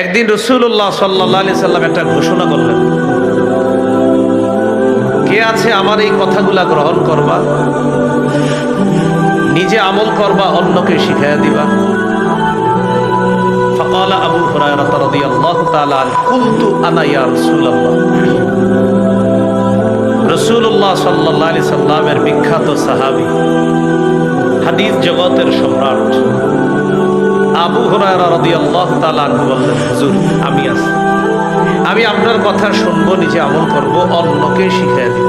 একদিন রাসূলুল্লাহ সাল্লাল্লাহু আলাইহি সাল্লাম একটা ঘোষণা করলেন, কে আছে আমার এই কথাগুলা গ্রহণ করবা, নিজে আমল করবা, অন্যকে শিখাইয়া দিবা। ফাকালা আবু হুরায়রা রাদিয়াল্লাহু তাআলা কুনতু আনা ইয়া রাসূলুল্লাহ। রাসূলুল্লাহ সাল্লাল্লাহু আলাইহি সাল্লামের বিখ্যাত সাহাবী, হাদিস জগতের সম্রাট আবু হুরায়রা রাদিয়াল্লাহু তাআলা বললেন, হুজুর আমি আছি, আমি আপনার কথা শুনবো, নিজে আমল করব, অন্যকে শিখিয়ে দিব।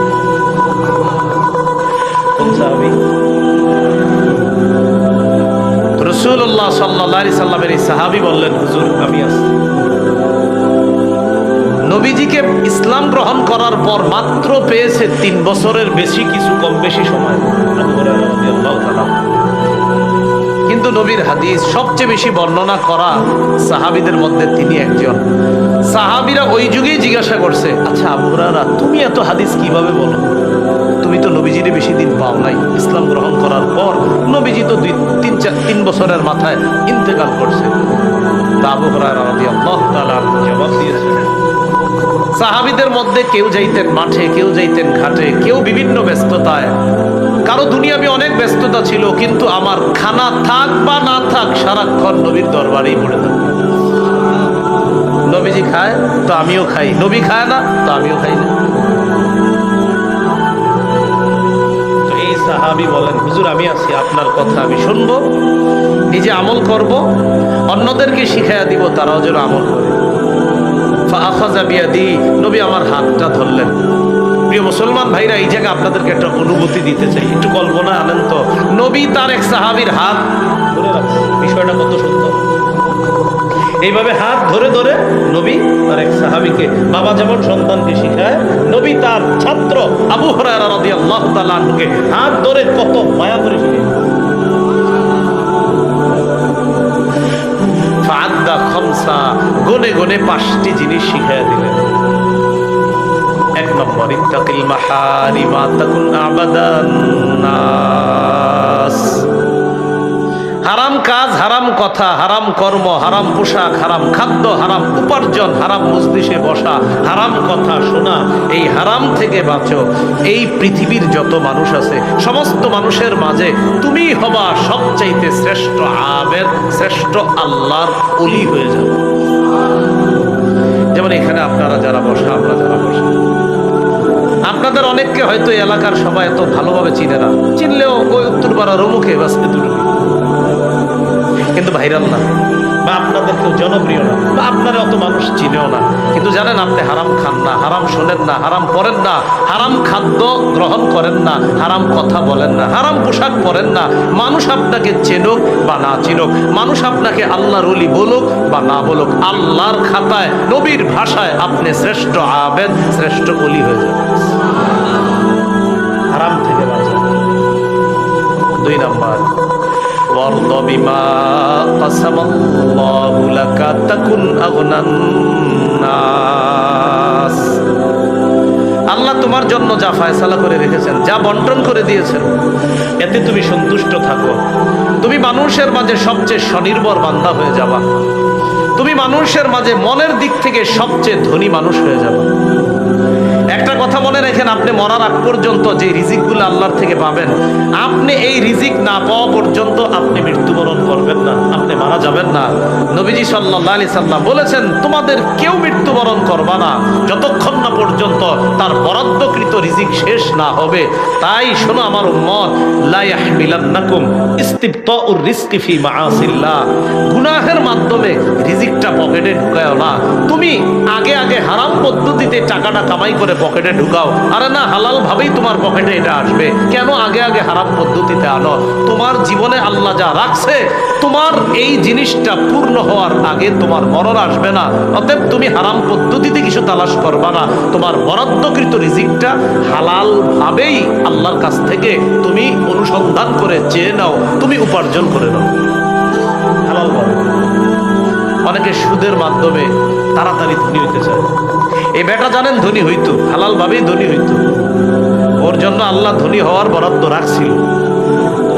কোন সাহাবী? রাসূলুল্লাহ সাল্লাল্লাহু আলাইহি সাল্লামের এই সাহাবী বললেন, হুজুর আমি আছি। নবীজিকে ইসলাম গ্রহণ করার পর মাত্র পেয়েছে 3 বছরের বেশি, কিছু কম বেশি সময় আবু হুরায়রা রাদিয়াল্লাহু তাআলা। কিন্তু নবীর হাদিস সবচেয়ে বেশি বর্ণনা করা সাহাবীদের মধ্যে তিনি একজন। সাহাবীরা ওই যুগেই জিজ্ঞাসা করছে, আচ্ছা আবু হুরায়রা তুমি এত হাদিস কিভাবে বলো? তুমি তো নবীজির বেশি দিন পাও নাই, ইসলাম গ্রহণ করার পর নবীজি তো 3 বছরের মাথায় ইন্তেকাল করছে। তা আবু হুরায়রা রাদিয়াল্লাহু তাআলা জবাব দিয়েছেন, সাহাবীদের মধ্যে কেউ যাইতেন মাঠে, কেউ যাইতেন ঘাটে, কেউ বিভিন্ন ব্যস্ততায়, কারো দুনিয়াবি অনেক ব্যস্ততা ছিল, কিন্তু আমার খানা থাক বা না থাক সারাক্ষণ নবীর দরবারেই পড়ে থাকবে। নবীজি খায় তো আমিও খাই, নবী খায় না তো আমিও খাই না। তো এই সাহাবী বলেন, হুজুর আমি আছি, আপনার কথা আমি শুনবো, নিজে আমল করব, অন্যদেরকে শিখাইয়া দিব, তারাও যেন আমল করে। ফাআখাযা বিয়াদি, নবী আমার হাতটা ধরলেন। প্রিয় মুসলমান ভাইরা, এই জায়গায় আপনাদেরকে একটা অনুভূতি দিতে চাই, একটু কল্পনা আনেন তো, নবী তার এক সাহাবীর হাত ধরে রাখছে, বিষয়টা কত সুন্দর। এইভাবে হাত ধরে ধরে নবী তার এক সাহাবীকে, বাবা যেমন সন্তানকে শিখায়, নবী তার ছাত্র আবু হুরায়রা রাদিয়াল্লাহু তাআলা আনহুকে হাত ধরে কত মায়া করে শিখায়। ফাআদ্দা খামসা, গনে গনে 5টি জিনিস শিখাইয়া দিলেন। 1 নম্বর, ইত্তাকিল মাহারিমা তাকুন আবাদান নাস। হারাম কাজ, হারাম কথা, হারাম কর্ম, হারাম পোশাক, হারাম খাদ্য, হারাম উপার্জন, হারাম মজলিসে বসা, হারাম কথা শোনা, এই হারাম থেকে বাঁচো। এই পৃথিবীর যত মানুষ আছে, সমস্ত মানুষের মাঝে তুমি হবা সবচাইতে শ্রেষ্ঠ আবেদ, শ্রেষ্ঠ আল্লাহর ওলি হয়ে যাবে। যেমন এখানে আপনারা যারা বসা, আমরা যারা বসা, আপনাদের অনেককে হয়তো এলাকার সবাই এত ভালোভাবে চিনে না, চিনলেও ওই উত্তরপাড়ার মুখে বাস এতটুকু, কিন্তু ভাইরাল না, বা আপনাদের কেউ জনপ্রিয় না, বা আপনারা অত মানুষ চিনেও না। কিন্তু জানেন, আপনি হারাম খান না, হারাম শোনেন না, হারাম পরেন না, হারাম খাদ্য গ্রহণ করেন না, হারাম কথা বলেন না, হারাম পোশাক পরেন না। মানুষ আপনাকে চেনুক বা না চিনুক, মানুষ আপনাকে আল্লাহর ওলি বলুক বা না বলুক, আল্লাহর খাতায় নবীর ভাষায় আপনি শ্রেষ্ঠ আবেদ, শ্রেষ্ঠ ওলি হয়ে যাবেন। হারাম থেকে বাঁচা। 2 নম্বর, ওয়ারদ বিমা কাসামাল্লাহু লাকা তাকুন আগনান নাস। আল্লাহ তোমার জন্য যা ফয়সালা করে রেখেছেন, যা বন্টন করে দিয়েছেন, এতে তুমি সন্তুষ্ট থাকো। তুমি মানুষের মাঝে সবচেয়ে স্বনির্ভর বান্দা হয়ে যাবা। তুমি মানুষের মাঝে মনের দিক থেকে সবচেয়ে ধনী মানুষ হয়ে যাবা। একটা কথা মনে রাখেন, আপনি মরার আগ পর্যন্ত যে রিজিকগুলো আল্লাহর থেকে পাবেন, আপনি এই রিজিক না পাওয়া পর্যন্ত আপনি মৃত্যুবরণ করবেন না, আপনি মারা যাবেন না। নবীজি সাল্লাল্লাহু আলাইহি সাল্লাম বলেছেন, তোমাদের কেউ মৃত্যুবরণ করবা না যতক্ষণ না পর্যন্ত তার বরাদ্দকৃত রিজিক শেষ না হবে। তাই শোনো আমার উম্মত, লা ইয়াহমিলান্নাকুম ইস্তিবতাউর রিজকি ফি মাআসিল্লাহ। গুনাহের মাধ্যমে রিজিকটা পকেটে ঢুকায়ও না। তুমি আগে আগে হারাম পদ্ধতিতে টাকাটা কামাই করে পকেটে ঢুকাও, আরে না, হালাল ভাবেই তোমার পকেটে এটা আসবে। কেন আগে আগে হারাম পদ্ধতিতে আনো? তোমার জীবনে আল্লাহ যা রাখছে, তোমার এই জিনিসটা পূর্ণ হওয়ার আগে তোমার মরণ আসবে না। অতএব তুমি হারাম পদ্ধতিতে কিছু তালাশ করবা না, তোমার বরাদ্দকৃত রিজিকটা হালাল ভাবেই আল্লাহর কাছ থেকে তুমি অনুসন্ধান করে চেয়ে নাও, তুমি উপার্জন করে নাও হালাল ভাবে। অনেকে সুদের মাধ্যমে তাড়াতাড়ি ধনী হইতে চায়। এই বেটা জানেন ধনী হইতো, হালাল ভাবেই ধনী হইতো, ওর জন্য আল্লাহ ধনী হওয়ার বরাদ্দ রাখছিল।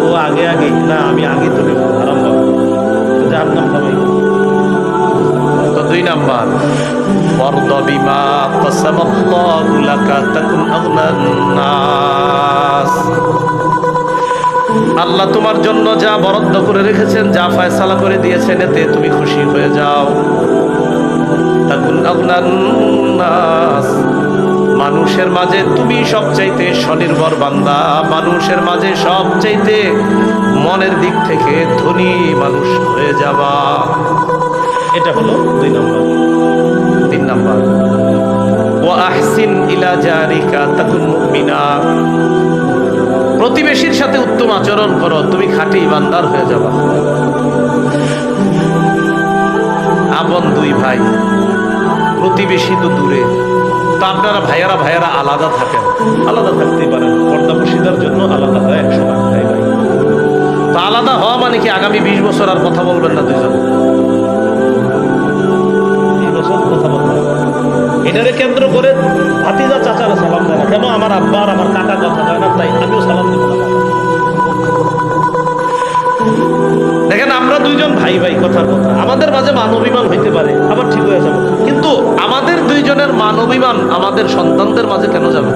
ও আগে আগে না, আমি আগে ধনী হারাম ভাবে জাহান্নাম কামাই। তো 2 নাম্বার ওয়ারদা বিমা কাসামাল্লাহু লাকা তাকুন আগনান নাস। আল্লাহ তোমার জন্য যা বরাদ্দ করে রেখেছেন, যা ফয়সালা করে দিয়েছেন, এতে তুমি খুশি হয়ে যাও। তাকুন আগনান নাস, মানুষের মাঝে তুমি সবচাইতে স্বনির্ভর বান্দা, মানুষের মাঝে সবচাইতে মনের দিক থেকে ধনী মানুষ হয়ে যাবা। এটা হলো 2 নম্বর। 3 নম্বর ওয়া আহসিন ইলা জারিকা তাকুন মুমিনা, প্রতিবেশীর সাথে উত্তম আচরণ করো, তুমি খাঁটি ইমানদার হয়ে যাবা। আপন 2 ভাই, প্রতিবেশী তো দূরে, তো আপনারা ভাইয়ারা আলাদা থাকেন, আলাদা থাকতেই পারেন, পর্দাপশিদার জন্য আলাদা হয় 100 ভাই ভাই। তো আলাদা হওয়া মানে কি আগামী 20 বছর আর কথা বলবেন না দুইজন? 20 বছর কথা বলবেন। এটারে কেন্দ্র করে ভাতিজা চাচারা সালাম দেয় না কেন? আমার আব্বা আর আমার কাকা কথা হয় না, তাই আমিও সালাম দেব না। দেখেন, আমরা 2 জন ভাই ভাই, কথার কথা, আমাদের মাঝে মানবিমান হইতে পারে, আবার ঠিক হয়ে যাবে, কিন্তু আমাদের 2 জনের মানবিমান আমাদের সন্তানদের মাঝে কেন যাবে?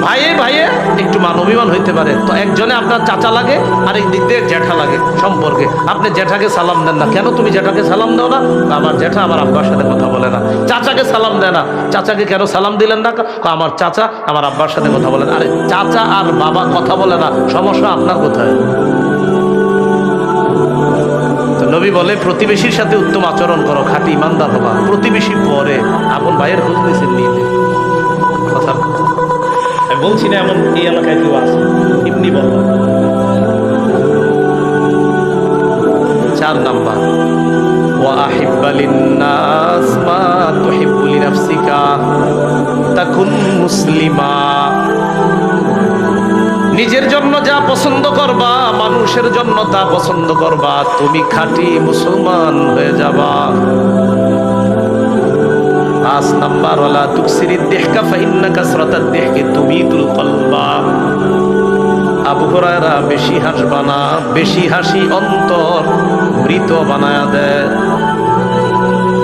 ভাইয়ে ভাইয়ে একটু মানবিমান হইতে পারে, তো একজনে আপনার চাচা লাগে, আরেক দিক দিয়ে জ্যাঠা লাগে সম্পর্কে। আপনি জ্যাঠাকে সালাম দেন না কেন? তুমি জ্যাঠাকে সালাম দাও না? আমার জ্যাঠা আমার আব্বার সাথে কথা বলে না। চাচাকে সালাম দেয় না, চাচাকে কেন সালাম দিলেন না? আমার চাচা আমার আব্বার সাথে কথা বলেন। আরে চাচা আর বাবা কথা বলে না, সমস্যা আপনার কোথায়? তো নবী বলে প্রতিবেশীর সাথে উত্তম আচরণ করো, খাঁটি ইমানদার হবা। প্রতিবেশী পরে, আপন ভাইয়ের খোঁজ নিয়েছেন নিয়ে কথা বলছি না, এমন এই এলাকায় কেউ আছে, এমনি বললাম। 4 নাম্বার ওয়া আহিব্বা লিন্নাস মা তুহিব্বু লিনাফসিকা তাকুন মুসলিমা, নিজের জন্য যা পছন্দ করবা, মানুষের জন্য তা পছন্দ করবা, তুমি খাঁটি মুসলমান হয়ে যাবা। 5 নাম্বার ওয়ালা তুকসিরিদ দিহকা ফাইন্না কাসরাতাদ দিহকি তুমিতুল কলবা, আবু হুরায়রা বেশি হাসবা না, বেশি হাসি অন্তর মৃত বানায়া দেয়।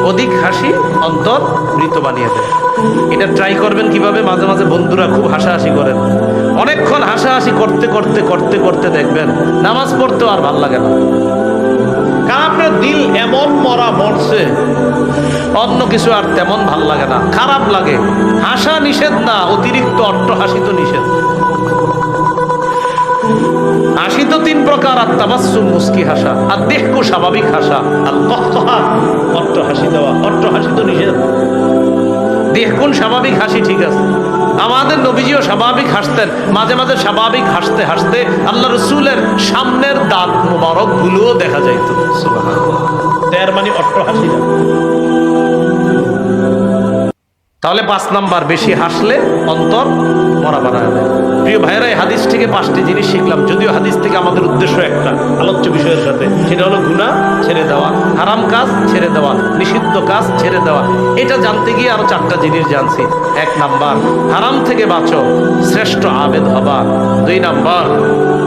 অধিক হাসি অন্তর মৃত বানিয়ে দেয়। এটা ট্রাই করবেন কিভাবে? মাঝে মাঝে বন্ধুরা খুব হাসাহাসি করেন, অনেকক্ষণ হাসাহাসি করতে করতে করতে করতে দেখবেন নামাজ পড়তেও আর ভাল লাগে না, কারণ আপনার দিল এমন মরছে, অন্য কিছু আর তেমন ভাল লাগে না, খারাপ লাগে। হাসা নিষেধ না, অতিরিক্ত অট্টহাসি তো নিষেধ। হাসি তো 3 প্রকার, আর তাবাসসুম মুস্কি হাসা, আর দেহকু স্বাভাবিক হাসা, আর কহকহা অট্টহাসি দেওয়া। অট্টহাসি তো নিষেধ। দেহকুন স্বাভাবিক হাসি ঠিক আছে, আমাদের নবীজিও স্বাভাবিক হাসতেন। মাঝে মাঝে স্বাভাবিক হাসতে হাসতে আল্লাহ রসুলের সামনের দাঁত মোবারক গুলোও দেখা যাইত। সুবহানাল্লাহ। এর মানে অট্টহাসি না। তাহলে 5 নাম্বার, বেশি হাসলে অন্তর মরা বানায় দেয়। প্রিয় ভাইয়েরা, এই হাদিস থেকে 5টি জিনিস শিখলাম, যদিও হাদিস থেকে আমাদের উদ্দেশ্য একটা, আলোচ্য বিষয়ের সাথে, সেটা হলো গুনাহ ছেড়ে দেওয়া, হারাম কাজ ছেড়ে দেওয়া, নিষিদ্ধ কাজ ছেড়ে দেওয়া। এটা জানতে গিয়ে আরো 4টা জিনিস জানছি। 1 নাম্বার, হারাম থেকে বাঁচো, শ্রেষ্ঠ আবেদ হবা। 2 নাম্বার,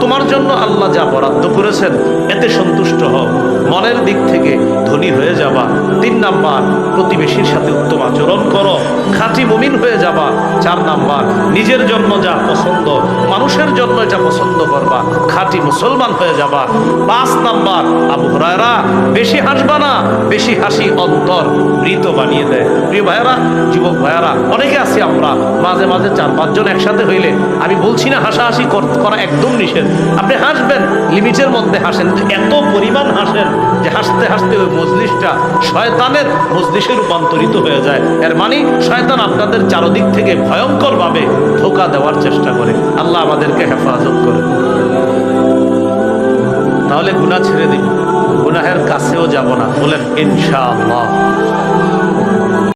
তোমার জন্য আল্লাহ যা বরাদ্দ করেছেন এতে সন্তুষ্ট হও, মনের দিক থেকে ধনী হয়ে যাবা। 3 নাম্বার, প্রতিবেশীর সাথে উত্তম আচরণ করো, খাঁটি মুমিন হয়ে যাবা। 4 নাম্বার, নিজের জন্য যা পছন্দ, মানুষের জন্য এটা পছন্দ করবা, খাঁটি মুসলমান হয়ে যাবা। 5 নাম্বার, আবু হুরায়রা বেশি হাসবা না, বেশি হাসি অন্তর মৃত বানিয়ে দেয়। প্রিয় ভাইয়েরা, যুবক ভাইয়েরা, অনেকে আছি আমরা, মাঝে মাঝে 4-5 জন একসাথে হইলে, আমি বলছি না হাসাহাসি করা একদম নিষেধ, আপনি হাসবেন, লিমিটের মধ্যে হাসেন, এত পরিমাণ হাসেন যে হাসতে হাসতে ওই মজলিসটা শয়তানের মজলিসে রূপান্তরিত হয়ে যায়। এর মানে শয়তান আপনাদের চারদিক থেকে ভয়ঙ্কর ভাবে ধোঁকা দেওয়ার চেষ্টা করে। আল্লাহ আমাদেরকে হেফাজত করে। তাহলে গুনাহ ছেড়ে দিন, গুনাহের কাছেও যাব না, বলেন ইনশাআল্লাহ।